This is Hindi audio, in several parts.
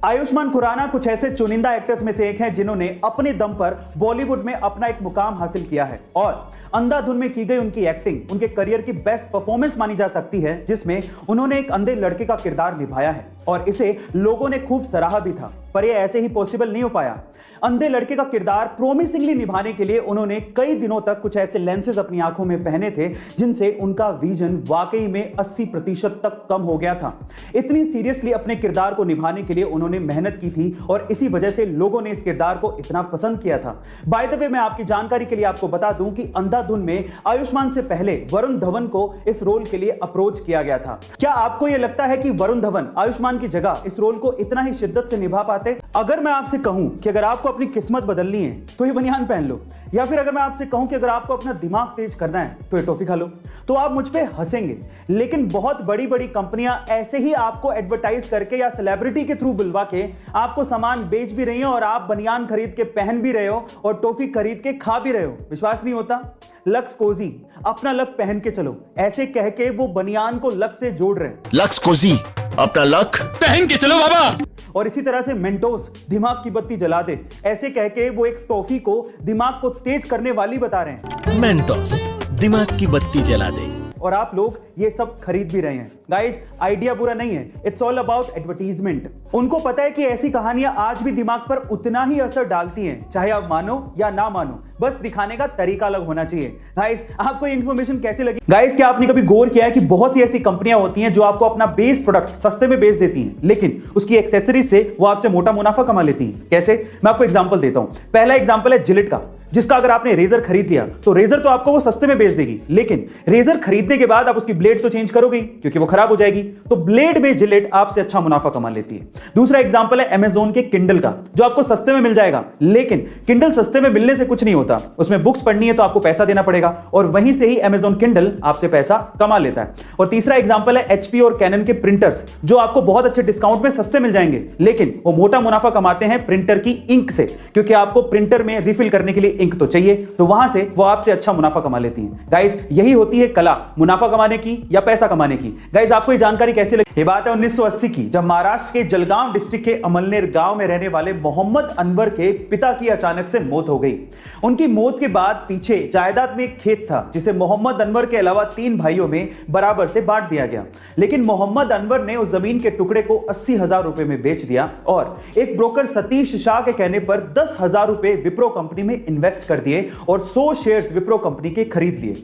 आयुष्मान खुराना कुछ ऐसे चुनिंदा एक्टर्स में से एक हैं जिन्होंने अपने दम पर बॉलीवुड में अपना एक मुकाम हासिल किया है और अंधाधुन में की गई उनकी एक्टिंग उनके करियर की बेस्ट परफॉर्मेंस मानी जा सकती है, जिसमें उन्होंने एक अंधे लड़के का किरदार निभाया है और इसे लोगों ने खूब सराहा भी था। पर यह ऐसे ही पॉसिबल नहीं हो पाया। अंधे लड़के का किरदार प्रोमिसिंगली निभाने के लिए उन्होंने कई दिनों तक कुछ ऐसे लेंसेज अपनी आंखों में पहने थे जिनसे उनका विजन वाकई में 80% तक कम हो गया था। इतनी सीरियसली अपने किरदार को निभाने के लिए उन्होंने मेहनत की थी और इसी वजह से लोगों ने इस किरदार को इतना पसंद किया था। बाय द वे, मैं आपकी जानकारी के लिए आपको बता दूं कि अंधाधुन में आयुष्मान से पहले वरुण धवन को इस रोल के लिए अप्रोच किया गया था। क्या आपको यह लगता है कि वरुण धवन आयुष्मान की जगह इस रोल को इतना ही शिद्दत से निभा पाते? अगर मैं आपसे कहूं कि अगर आपको अपनी किस्मत बदलनी है तो ये बनियान पहन लो, या फिर अगर मैं आपसे कहूं कि अगर आपको अपना दिमाग तेज करना है तो ये टॉफी खा लो, तो आप मुझ पे हंसेंगे। लेकिन बहुत बड़ी बड़ी कंपनियां ऐसे ही आपको एडवर्टाइज करके या सेलिब्रिटी के थ्रू बुलवा के आपको सामान बेच भी रही हो और आप बनियान खरीद के पहन भी रहे हो और टॉफी खरीद के खा भी रहे हो। विश्वास नहीं होता? लक्स कोजी, अपना लक पहन के चलो, ऐसे कह के वो बनियान को लक से जोड़ रहे हैं। लक्स कोजी, अपना लक पहन के चलो बाबा। और इसी तरह से मेंटोस, दिमाग की बत्ती जला दे, ऐसे कह के वो एक टॉफी को दिमाग को तेज करने वाली बता रहे हैं। मेंटोस, दिमाग की बत्ती जला दे। और आप लोग ये सब खरीद भी रहे हैं। गाइस, आइडिया बुरा नहीं है, इट्स ऑल अबाउट एडवर्टीजमेंट। उनको पता है कि ऐसी कहानियां आज भी दिमाग पर उतना ही असर डालती हैं, चाहे आप मानो या ना मानो, बस दिखाने का तरीका अलग होना चाहिए। गाइस, आपको ये इंफॉर्मेशन कैसी लगी? गाइस, क्या आपने कभी गौर किया है कि बहुत सी ऐसी कंपनियां होती हैं जो आपको अपना बेस प्रोडक्ट सस्ते में बेच देती हैं, लेकिन उसकी एक्सेसरीज से वो आपसे मोटा मुनाफा कमा लेती हैं? कैसे? मैं आपको एग्जांपल देता हूं। पहला एग्जांपल है जिलेट का, जिसका अगर आपने रेजर खरीद लिया तो रेजर तो आपको वो सस्ते में बेच देगी, लेकिन रेजर खरीदने के बाद आप उसकी ब्लेड तो चेंज करोगे क्योंकि वो खराब हो जाएगी, तो ब्लेड में जिलेट आपसे अच्छा मुनाफा कमा लेती है। दूसरा एग्जांपल है अमेज़न के किंडल का, जो आपको सस्ते में मिल जाएगा, लेकिन किंडल सस्ते में मिलने से कुछ नहीं होता, उसमें बुक्स पढ़नी है तो आपको पैसा देना पड़ेगा और वहीं से ही अमेज़न किंडल आपसे पैसा कमा लेता है। और तीसरा एग्जांपल है एचपी और कैनन के प्रिंटर्स, जो आपको बहुत अच्छे डिस्काउंट में सस्ते मिल जाएंगे, लेकिन वो मोटा मुनाफा कमाते हैं प्रिंटर की इंक से, क्योंकि आपको प्रिंटर में रिफिल करने के लिए इंक तो चाहिए, तो वहां से वो आपसे अच्छा मुनाफा कमा लेती हैं। गाइस, यही होती है कला, मुनाफा कमाने की या पैसा कमाने की। गाइस, आपको ये जानकारी कैसी लगी? ये बात है 1980 की, जब महाराष्ट्र के जलगांव डिस्ट्रिक्ट के अमलनेर गांव में रहने वाले मोहम्मद अनवर के पिता की अचानक से मौत हो गई। उनकी मौत के बाद पीछे जायदाद में एक खेत था जिसे मोहम्मद अनवर के अलावा 3 भाइयों में बराबर से बांट दिया गया, लेकिन मोहम्मद अनवर ने उस जमीन के टुकड़े को 80,000 रुपए में बेच दिया और एक ब्रोकर सतीश शाह के कहने पर 10,000 रुपए विप्रो कंपनी में इन्वेस्ट कर दिए और 100 शेयर्स विप्रो कंपनी के खरीद लिए।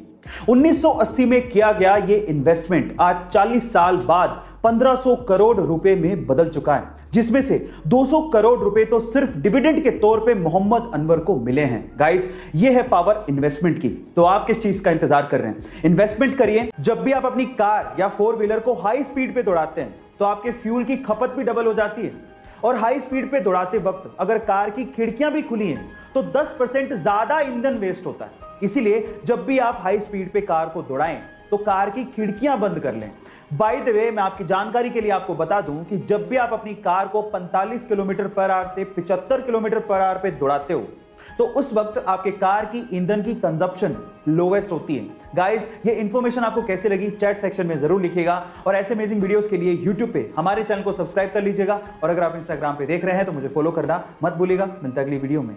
1980 में किया गया यह इन्वेस्टमेंट आज 40 साल बाद 1500 करोड़ रुपए में बदल चुका है, जिसमें से 200 करोड़ रुपए तो सिर्फ डिविडेंड के तौर पे मोहम्मद अनवर को मिले हैं। गाइस, ये है पावर इन्वेस्टमेंट की। तो आप किस चीज का इंतजार कर रहे हैं? इन्वेस्टमेंट करिए। जब भी आप अपनी कार या 4 व्हीलर को हाई स्पीड पे दौड़ाते हैं तो आपके फ्यूल की खपत भी डबल हो जाती है, और हाई स्पीड पे दौड़ाते वक्त अगर कार की खिड़कियां भी खुली हैं तो 10% ज्यादा ईंधन वेस्ट होता है। इसीलिए जब भी आप हाई स्पीड पे कार को दौड़ाएं तो कार की खिड़कियां बंद कर लें। बाय द वे, मैं आपकी जानकारी के लिए आपको बता दूं कि जब भी आप अपनी कार को 45 किलोमीटर पर आवर से 75 किलोमीटर पर आवर पे दौड़ाते हो तो उस वक्त आपके कार की ईंधन की कंजप्शन लोवेस्ट होती है। गाइस, ये इंफॉर्मेशन आपको कैसे लगी चैट सेक्शन में जरूर लिखिएगा, और ऐसे अमेजिंग वीडियोस के लिए यूट्यूब पे हमारे चैनल को सब्सक्राइब कर लीजिएगा, और अगर आप इंस्टाग्राम पे देख रहे हैं तो मुझे फॉलो करना मत भूलिएगा। मिलता है अगली वीडियो में।